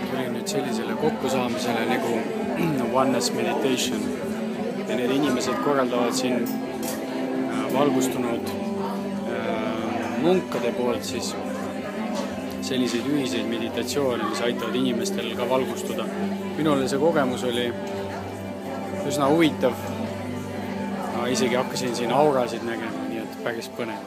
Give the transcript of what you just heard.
tulin nüüd sellisele kokkusaamisele nagu Oneness Meditation ja need inimesed korraldavad siin valgustunud munkade poolt siis selliseid ühiseid meditatsioone, mis aitavad inimestel ka valgustuda. Minule see kogemus oli üsna huvitav. Isegi hakkasin siin aurasid nägema, nii et päris põnev.